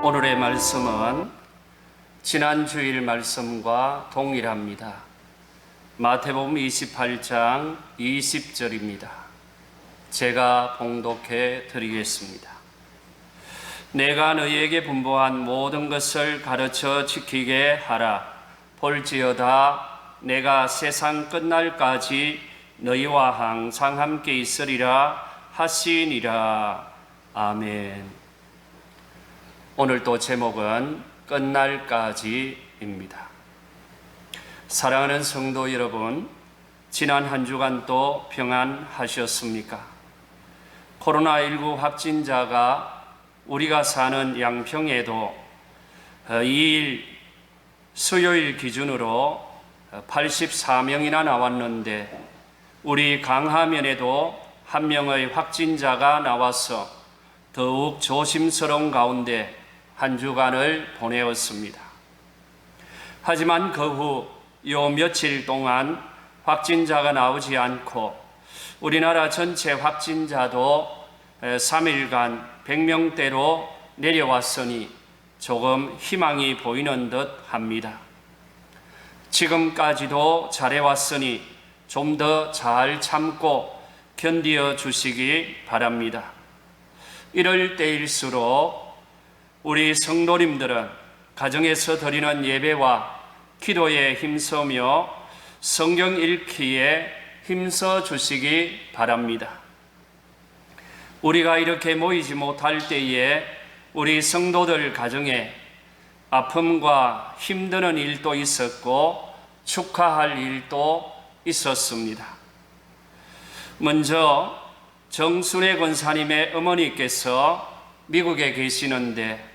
오늘의 말씀은 지난 주일 말씀과 동일합니다. 마태복음 28장 20절입니다. 제가 봉독해 드리겠습니다. 내가 너희에게 분부한 모든 것을 가르쳐 지키게 하라. 볼지어다 내가 세상 끝날까지 너희와 항상 함께 있으리라 하시니라. 아멘. 오늘 또 제목은 끝날까지입니다. 사랑하는 성도 여러분, 지난 한 주간 또 평안하셨습니까? 코로나19 확진자가 우리가 사는 양평에도 2일 수요일 기준으로 84명이나 나왔는데 우리 강화면에도 한 명의 확진자가 나와서 더욱 조심스러운 가운데 한 주간을 보내었습니다. 하지만 그 후 요 며칠 동안 확진자가 나오지 않고 우리나라 전체 확진자도 3일간 100명대로 내려왔으니 조금 희망이 보이는 듯 합니다. 지금까지도 잘해왔으니 좀 더 잘 참고 견디어 주시기 바랍니다. 이럴 때일수록 우리 성도님들은 가정에서 드리는 예배와 기도에 힘써며 성경 읽기에 힘써 주시기 바랍니다. 우리가 이렇게 모이지 못할 때에 우리 성도들 가정에 아픔과 힘드는 일도 있었고 축하할 일도 있었습니다. 먼저 정순애 권사님의 어머니께서 미국에 계시는데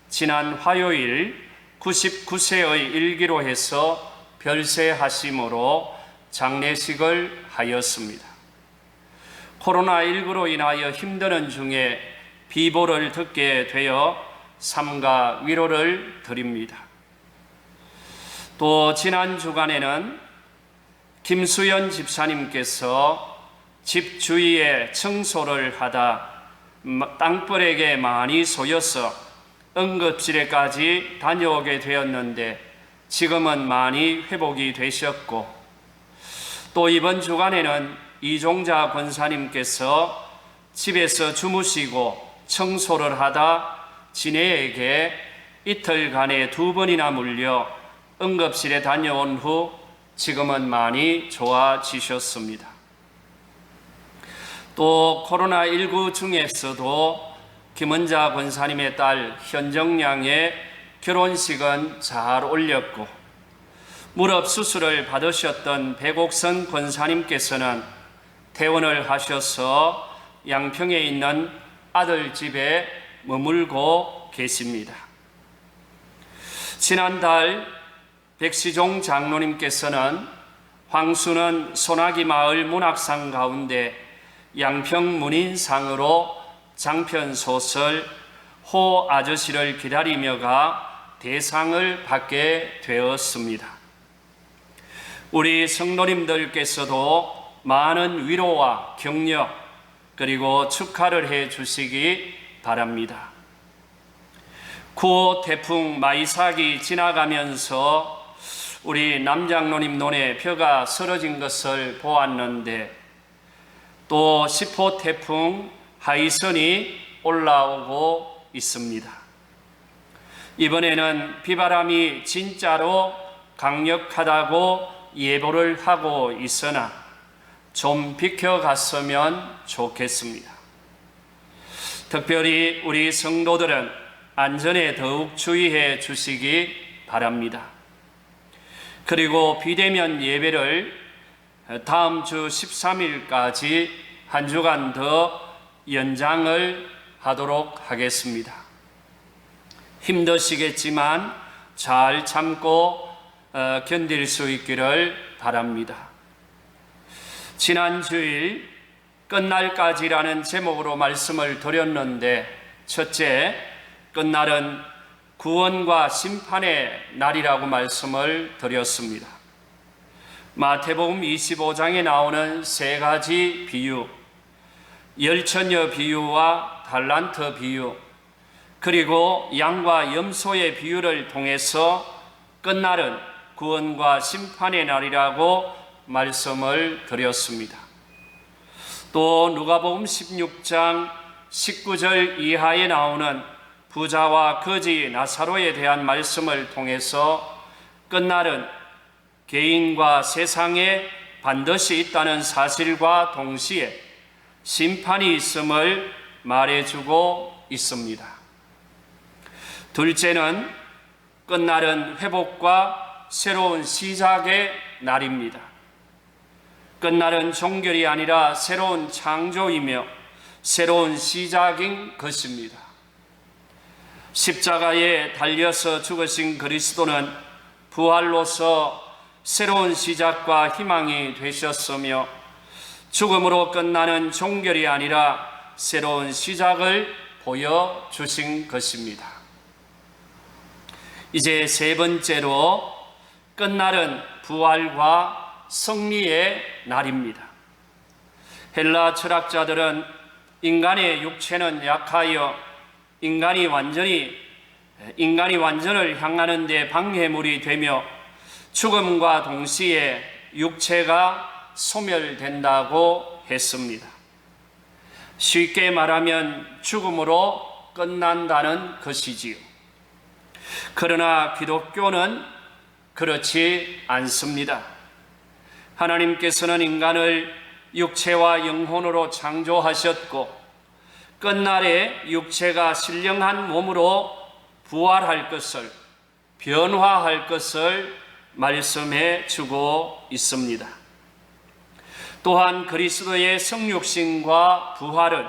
지난 화요일 99세의 일기로 해서 별세하심으로 장례식을 하였습니다. 코로나19로 인하여 힘드는 중에 비보를 듣게 되어 삼가 위로를 드립니다. 또 지난 주간에는 김수연 집사님께서 집 주위에 청소를 하다 땅벌에게 많이 쏘여서 응급실에까지 다녀오게 되었는데 지금은 많이 회복이 되셨고, 또 이번 주간에는 이종자 권사님께서 집에서 주무시고 청소를 하다 지네에게 이틀간에 2번이나 물려 응급실에 다녀온 후 지금은 많이 좋아지셨습니다. 또 코로나19 중에서도 김은자 권사님의 딸 현정양의 결혼식은 잘 올렸고, 무릎 수술을 받으셨던 백옥선 권사님께서는 퇴원을 하셔서 양평에 있는 아들 집에 머물고 계십니다. 지난달 백시종 장로님께서는 황수는 소나기 마을 문학상 가운데 양평 문인상으로 장편 소설 호 아저씨를 기다리며가 대상을 받게 되었습니다. 우리 성도님들께서도 많은 위로와 격려 그리고 축하를 해 주시기 바랍니다. 9호 태풍 마이삭이 지나가면서 우리 남장로님 논에 벼가 쓰러진 것을 보았는데, 또 10호 태풍 하이선이 올라오고 있습니다. 이번에는 비바람이 진짜로 강력하다고 예보를 하고 있으나 좀 비켜갔으면 좋겠습니다. 특별히 우리 성도들은 안전에 더욱 주의해 주시기 바랍니다. 그리고 비대면 예배를 다음 주 13일까지 한 주간 더 연장을 하도록 하겠습니다. 힘드시겠지만 잘 참고 견딜 수 있기를 바랍니다. 지난 주일 끝날까지라는 제목으로 말씀을 드렸는데, 첫째, 끝날은 구원과 심판의 날이라고 말씀을 드렸습니다. 마태복음 25장에 나오는 세 가지 비유, 열처녀 비유와 달란트 비유, 그리고 양과 염소의 비유를 통해서 끝날은 구원과 심판의 날이라고 말씀을 드렸습니다. 또 누가복음 16장 19절 이하에 나오는 부자와 거지 나사로에 대한 말씀을 통해서 끝날은 개인과 세상에 반드시 있다는 사실과 동시에 심판이 있음을 말해주고 있습니다. 둘째는 끝날은 회복과 새로운 시작의 날입니다. 끝날은 종결이 아니라 새로운 창조이며 새로운 시작인 것입니다. 십자가에 달려서 죽으신 그리스도는 부활로서 새로운 시작과 희망이 되셨으며 죽음으로 끝나는 종결이 아니라 새로운 시작을 보여주신 것입니다. 이제 세 번째로 끝날은 부활과 승리의 날입니다. 헬라 철학자들은 인간의 육체는 약하여 인간이 완전을 향하는 데 방해물이 되며 죽음과 동시에 육체가 소멸된다고 했습니다. 쉽게 말하면 죽음으로 끝난다는 것이지요. 그러나 기독교는 그렇지 않습니다. 하나님께서는 인간을 육체와 영혼으로 창조하셨고 끝날에 육체가 신령한 몸으로 부활할 것을, 변화할 것을 말씀해 주고 있습니다. 또한 그리스도의 성육신과 부활은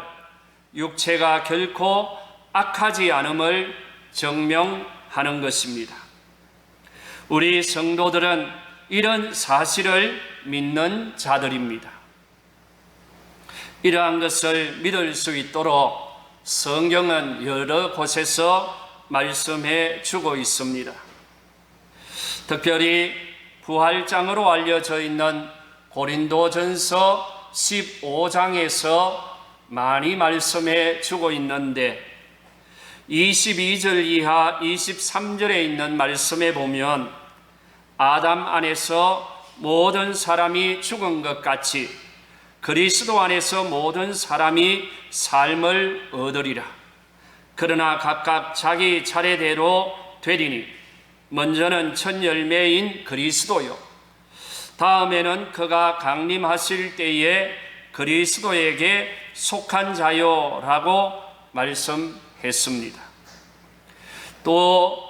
육체가 결코 악하지 않음을 증명하는 것입니다. 우리 성도들은 이런 사실을 믿는 자들입니다. 이러한 것을 믿을 수 있도록 성경은 여러 곳에서 말씀해 주고 있습니다. 특별히 부활장으로 알려져 있는 고린도전서 15장에서 많이 말씀해 주고 있는데 22절 이하 23절에 있는 말씀에 보면 아담 안에서 모든 사람이 죽은 것 같이 그리스도 안에서 모든 사람이 삶을 얻으리라. 그러나 각각 자기 차례대로 되리니 먼저는 첫 열매인 그리스도요, 다음에는 그가 강림하실 때에 그리스도에게 속한 자요라고 말씀했습니다. 또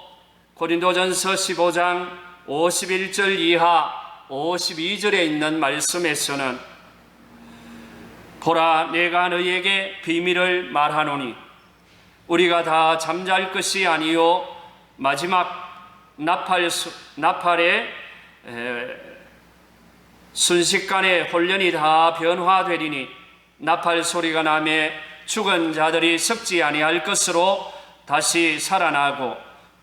고린도전서 15장 51절 이하 52절에 있는 말씀에서는 보라, 내가 너희에게 비밀을 말하노니 우리가 다 잠잘 것이 아니요 마지막 나팔의 순식간에 혼련이 다 변화되리니 나팔 소리가 나매 죽은 자들이 썩지 아니할 것으로 다시 살아나고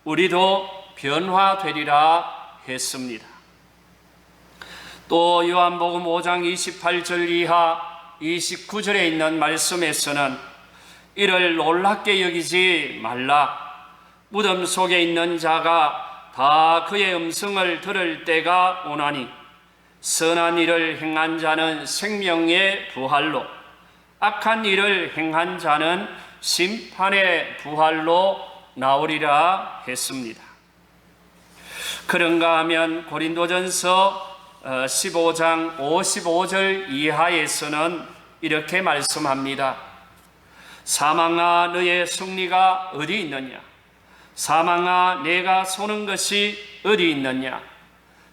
우리도 변화되리라 했습니다. 또 요한복음 5장 28절 이하 29절에 있는 말씀에서는 이를 놀랍게 여기지 말라. 무덤 속에 있는 자가 다 그의 음성을 들을 때가 오나니 선한 일을 행한 자는 생명의 부활로, 악한 일을 행한 자는 심판의 부활로 나오리라 했습니다. 그런가 하면 고린도전서 15장 55절 이하에서는 이렇게 말씀합니다. 사망아, 너의 승리가 어디 있느냐? 사망아, 내가 쏘는 것이 어디 있느냐?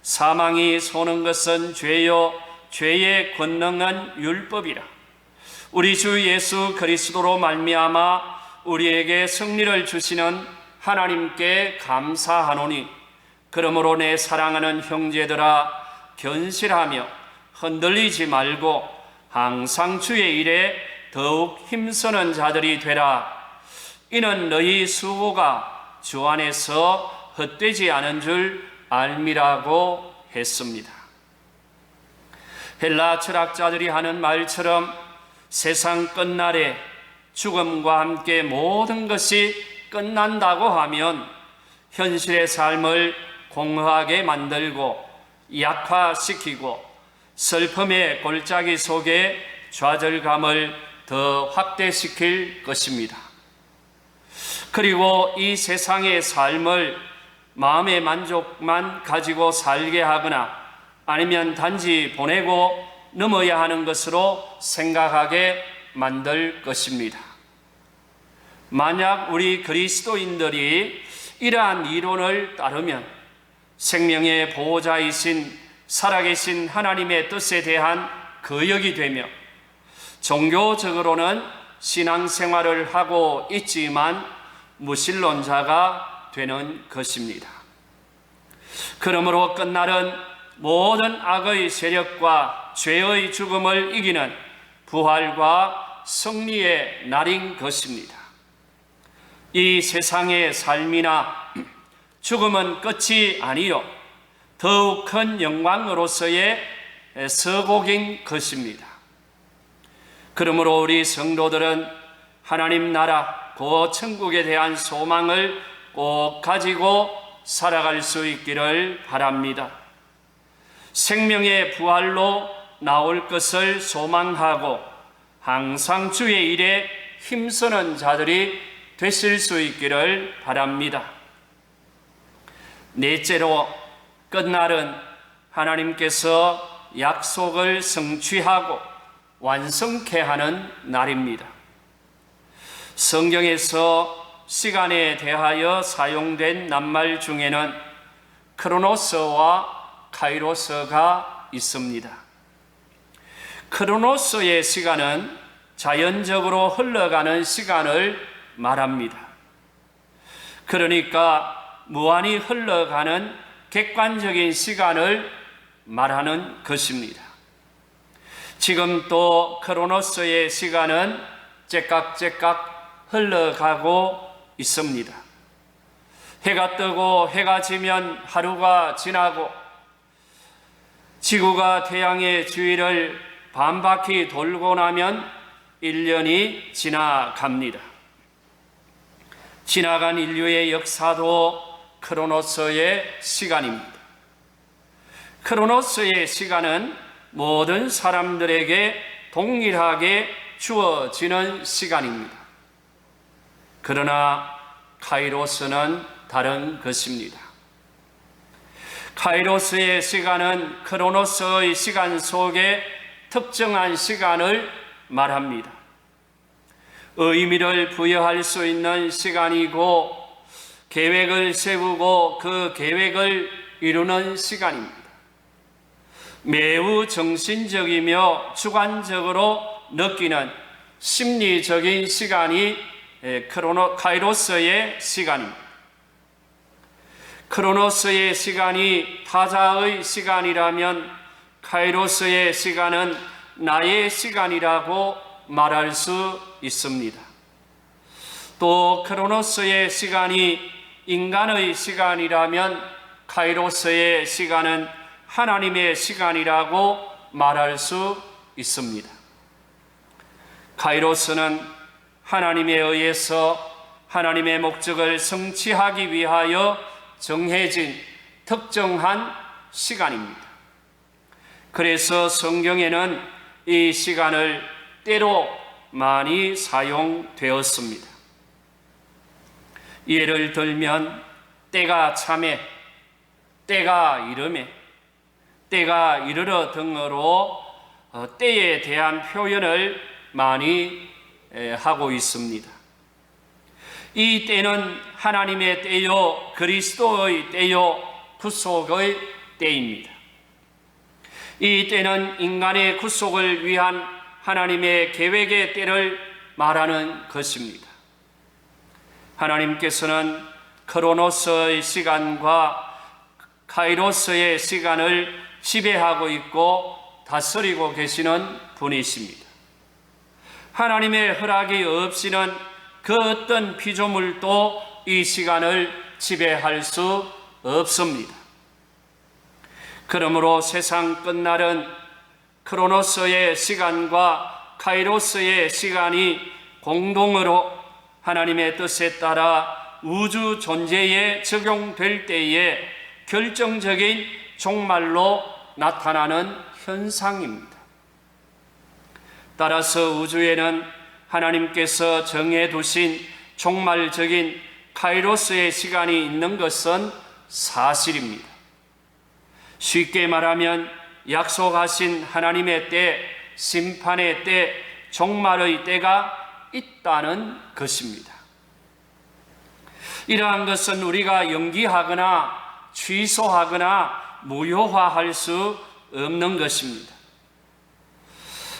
사망이 쏘는 것은 죄요, 죄의 권능은 율법이라. 우리 주 예수 그리스도로 말미암아 우리에게 승리를 주시는 하나님께 감사하노니, 그러므로 내 사랑하는 형제들아, 견실하며 흔들리지 말고 항상 주의 일에 더욱 힘쓰는 자들이 되라. 이는 너희 수고가 주 안에서 헛되지 않은 줄 알미라고 했습니다. 헬라 철학자들이 하는 말처럼 세상 끝날에 죽음과 함께 모든 것이 끝난다고 하면 현실의 삶을 공허하게 만들고 약화시키고 슬픔의 골짜기 속에 좌절감을 더 확대시킬 것입니다. 그리고 이 세상의 삶을 마음의 만족만 가지고 살게 하거나 아니면 단지 보내고 넘어야 하는 것으로 생각하게 만들 것입니다. 만약 우리 그리스도인들이 이러한 이론을 따르면 생명의 보호자이신 살아계신 하나님의 뜻에 대한 거역이 되며 종교적으로는 신앙생활을 하고 있지만 무신론자가 되는 것입니다. 그러므로 끝날은 모든 악의 세력과 죄의 죽음을 이기는 부활과 승리의 날인 것입니다. 이 세상의 삶이나 죽음은 끝이 아니요 더욱 큰 영광으로서의 서곡인 것입니다. 그러므로 우리 성도들은 하나님 나라 그 천국에 대한 소망을 꼭 가지고 살아갈 수 있기를 바랍니다. 생명의 부활로 나올 것을 소망하고 항상 주의 일에 힘쓰는 자들이 되실 수 있기를 바랍니다. 넷째로, 끝날은 하나님께서 약속을 성취하고 완성케 하는 날입니다. 성경에서 시간에 대하여 사용된 낱말 중에는 크로노스와 카이로스가 있습니다. 크로노스의 시간은 자연적으로 흘러가는 시간을 말합니다. 그러니까 무한히 흘러가는 객관적인 시간을 말하는 것입니다. 지금 또 크로노스의 시간은 째깍째깍 흘러가고 있습니다. 해가 뜨고 해가 지면 하루가 지나고 지구가 태양의 주위를 반바퀴 돌고 나면 1년이 지나갑니다. 지나간 인류의 역사도 크로노스의 시간입니다. 크로노스의 시간은 모든 사람들에게 동일하게 주어지는 시간입니다. 그러나 카이로스는 다른 것입니다. 카이로스의 시간은 크로노스의 시간 속에 특정한 시간을 말합니다. 의미를 부여할 수 있는 시간이고 계획을 세우고 그 계획을 이루는 시간입니다. 매우 정신적이며 주관적으로 느끼는 심리적인 시간이 카이로스의 시간입니다. 크로노스의 시간이 타자의 시간이라면 카이로스의 시간은 나의 시간이라고 말할 수 있습니다. 또 크로노스의 시간이 인간의 시간이라면 카이로스의 시간은 하나님의 시간이라고 말할 수 있습니다. 카이로스는 하나님에 의해서 하나님의 목적을 성취하기 위하여 정해진 특정한 시간입니다. 그래서 성경에는 이 시간을 때로 많이 사용되었습니다. 예를 들면 때가 참에, 때가 이름에, 때가 이르러 등으로 때에 대한 표현을 많이 하고 있습니다. 이 때는 하나님의 때요, 그리스도의 때요, 구속의 때입니다. 이 때는 인간의 구속을 위한 하나님의 계획의 때를 말하는 것입니다. 하나님께서는 크로노스의 시간과 카이로스의 시간을 지배하고 있고 다스리고 계시는 분이십니다. 하나님의 허락이 없이는 그 어떤 피조물도 이 시간을 지배할 수 없습니다. 그러므로 세상 끝날은 크로노스의 시간과 카이로스의 시간이 공동으로 하나님의 뜻에 따라 우주 존재에 적용될 때에 결정적인 종말로 나타나는 현상입니다. 따라서 우주에는 하나님께서 정해두신 종말적인 카이로스의 시간이 있는 것은 사실입니다. 쉽게 말하면 약속하신 하나님의 때, 심판의 때, 종말의 때가 있다는 것입니다. 이러한 것은 우리가 연기하거나 취소하거나 무효화할 수 없는 것입니다.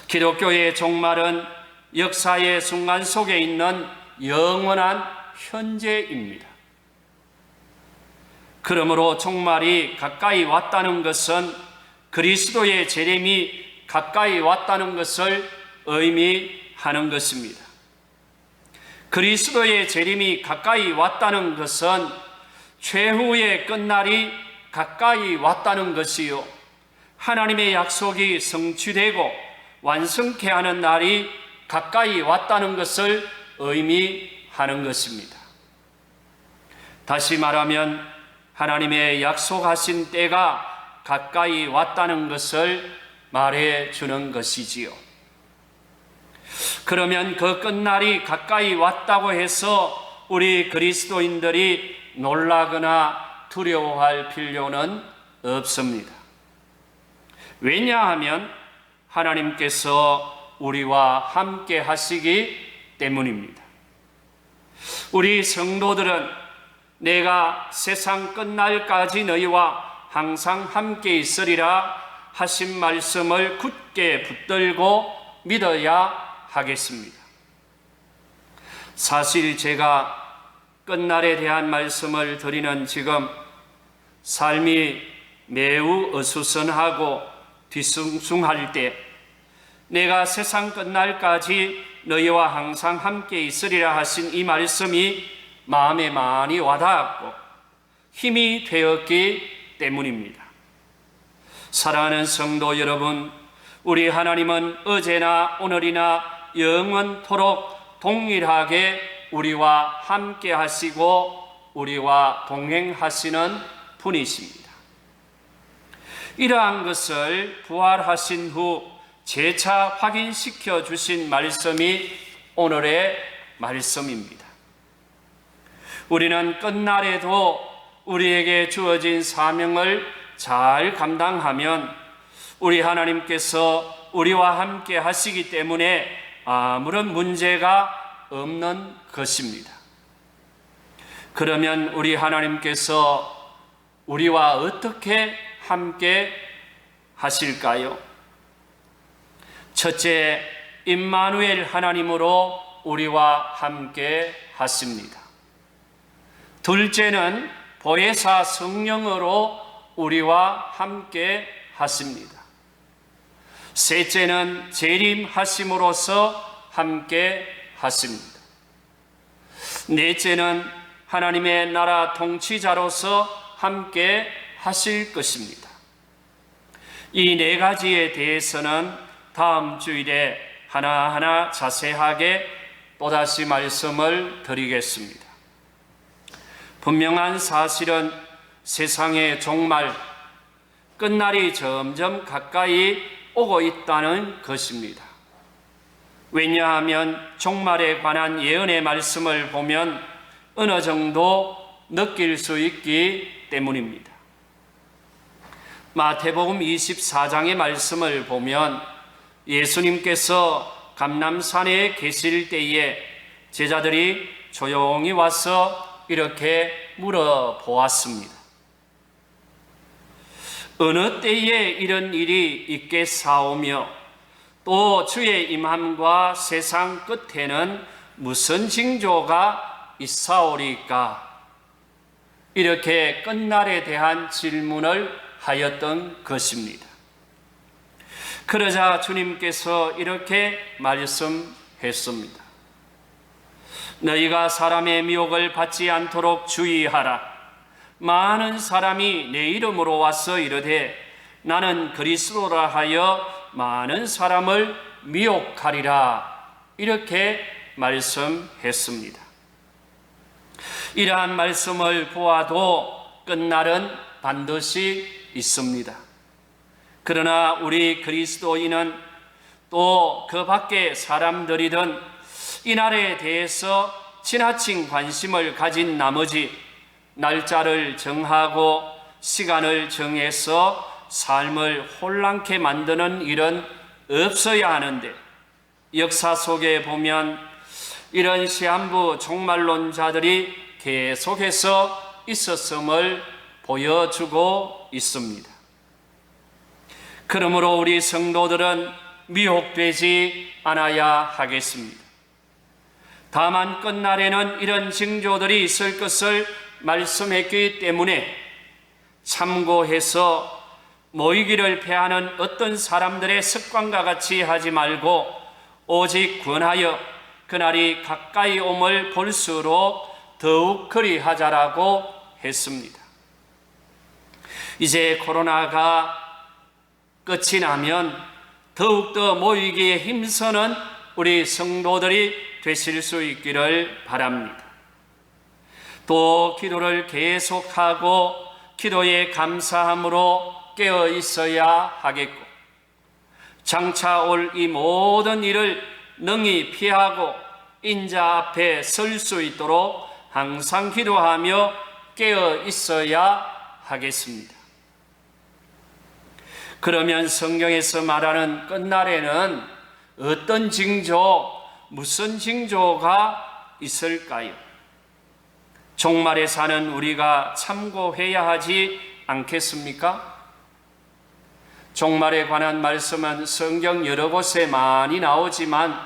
기독교의 종말은 역사의 순간 속에 있는 영원한 현재입니다. 그러므로 종말이 가까이 왔다는 것은 그리스도의 재림이 가까이 왔다는 것을 의미하는 것입니다. 그리스도의 재림이 가까이 왔다는 것은 최후의 끝날이 가까이 왔다는 것이요, 하나님의 약속이 성취되고 완성케 하는 날이 가까이 왔다는 것을 의미하는 것입니다. 다시 말하면 하나님의 약속하신 때가 가까이 왔다는 것을 말해주는 것이지요. 그러면 그 끝날이 가까이 왔다고 해서 우리 그리스도인들이 놀라거나 두려워할 필요는 없습니다. 왜냐하면 하나님께서 우리와 함께 하시기 때문입니다. 우리 성도들은 내가 세상 끝날까지 너희와 항상 함께 있으리라 하신 말씀을 굳게 붙들고 믿어야 하겠습니다. 사실 제가 끝날에 대한 말씀을 드리는 지금 삶이 매우 어수선하고 뒤숭숭할 때 내가 세상 끝날까지 너희와 항상 함께 있으리라 하신 이 말씀이 마음에 많이 와닿았고 힘이 되었기 때문입니다. 사랑하는 성도 여러분, 우리 하나님은 어제나 오늘이나 영원토록 동일하게 우리와 함께 하시고 우리와 동행하시는 분이십니다. 이러한 것을 부활하신 후 재차 확인시켜 주신 말씀이 오늘의 말씀입니다. 우리는 끝날에도 우리에게 주어진 사명을 잘 감당하면 우리 하나님께서 우리와 함께 하시기 때문에 아무런 문제가 없는 것입니다. 그러면 우리 하나님께서 우리와 어떻게 함께 하실까요? 첫째, 임마누엘 하나님으로 우리와 함께 하십니다. 둘째는 보혜사 성령으로 우리와 함께 하십니다. 셋째는 재림하심으로써 함께 하십니다. 넷째는 하나님의 나라 통치자로서 함께 하실 것입니다. 이 네 가지에 대해서는 다음 주일에 하나하나 자세하게 또다시 말씀을 드리겠습니다. 분명한 사실은 세상의 종말, 끝날이 점점 가까이 오고 있다는 것입니다. 왜냐하면 종말에 관한 예언의 말씀을 보면 어느 정도 느낄 수 있기 때문입니다. 마태복음 24장의 말씀을 보면 예수님께서 감람산에 계실 때에 제자들이 조용히 와서 이렇게 물어보았습니다. 어느 때에 이런 일이 있겠사오며 또 주의 임함과 세상 끝에는 무슨 징조가 있사오리까? 이렇게 끝날에 대한 질문을 하였던 것입니다. 그러자 주님께서 이렇게 말씀했습니다. 너희가 사람의 미혹을 받지 않도록 주의하라. 많은 사람이 내 이름으로 와서 이르되 나는 그리스도라 하여 많은 사람을 미혹하리라. 이렇게 말씀했습니다. 이러한 말씀을 보아도 끝날은 반드시 있습니다. 그러나 우리 그리스도인은 또 그 밖의 사람들이든 이날에 대해서 지나친 관심을 가진 나머지 날짜를 정하고 시간을 정해서 삶을 혼란케 만드는 일은 없어야 하는데, 역사 속에 보면 이런 시한부 종말론자들이 계속해서 있었음을 보여주고 있습니다. 그러므로 우리 성도들은 미혹되지 않아야 하겠습니다. 다만 끝날에는 이런 징조들이 있을 것을 말씀했기 때문에 참고해서 모이기를 패하는 어떤 사람들의 습관과 같이 하지 말고 오직 권하여 그날이 가까이 옴을 볼수록 더욱 그리하자라고 했습니다. 이제 코로나가 끝이 나면 더욱더 모이기에 힘쓰는 우리 성도들이 되실 수 있기를 바랍니다. 또 기도를 계속하고 기도에 감사함으로 깨어 있어야 하겠고, 장차 올 이 모든 일을 능히 피하고 인자 앞에 설 수 있도록 항상 기도하며 깨어 있어야 하겠습니다. 그러면 성경에서 말하는 끝날에는 어떤 징조, 무슨 징조가 있을까요? 종말에 사는 우리가 참고해야 하지 않겠습니까? 종말에 관한 말씀은 성경 여러 곳에 많이 나오지만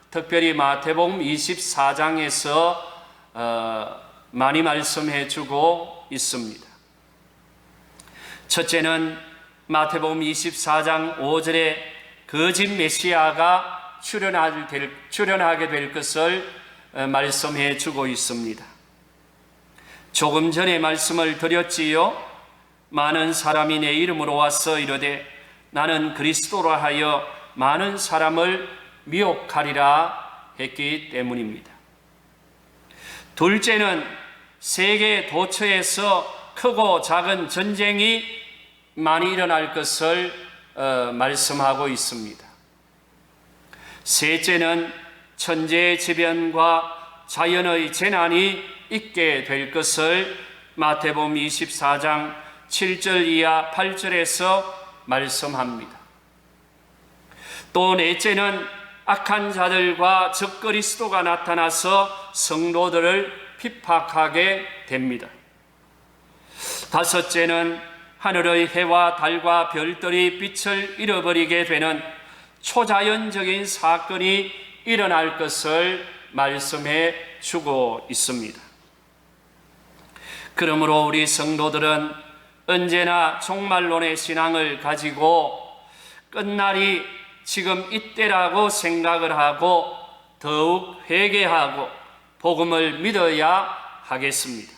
특별히 마태복음 24장에서 많이 말씀해 주고 있습니다. 첫째는 마태복음 24장 5절에 거짓 메시아가 출현하게 될 것을 말씀해 주고 있습니다. 조금 전에 말씀을 드렸지요. 많은 사람이 내 이름으로 와서 이르되 나는 그리스도라 하여 많은 사람을 미혹하리라 했기 때문입니다. 둘째는 세계 도처에서 크고 작은 전쟁이 많이 일어날 것을 말씀하고 있습니다. 셋째는 천재지변과 자연의 재난이 있게 될 것을 마태복음 24장 7절 이하 8절에서 말씀합니다. 또 넷째는 악한 자들과 적그리스도가 나타나서 성도들을 핍박하게 됩니다. 다섯째는 하늘의 해와 달과 별들이 빛을 잃어버리게 되는 초자연적인 사건이 일어날 것을 말씀해 주고 있습니다. 그러므로 우리 성도들은 언제나 종말론의 신앙을 가지고 끝날이 지금 이때라고 생각을 하고 더욱 회개하고 복음을 믿어야 하겠습니다.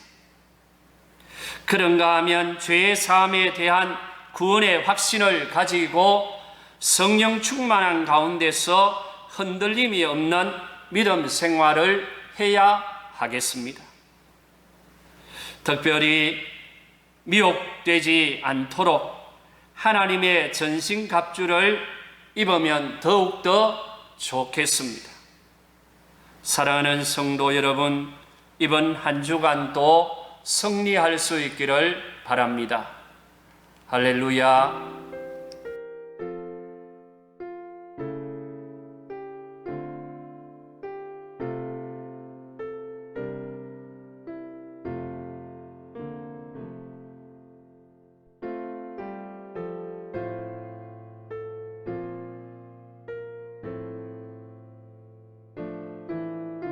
그런가 하면 죄의 사함에 대한 구원의 확신을 가지고 성령 충만한 가운데서 흔들림이 없는 믿음 생활을 해야 하겠습니다. 특별히 미혹되지 않도록 하나님의 전신갑주를 입으면 더욱더 좋겠습니다. 사랑하는 성도 여러분, 이번 한 주간도 승리할 수 있기를 바랍니다. 할렐루야.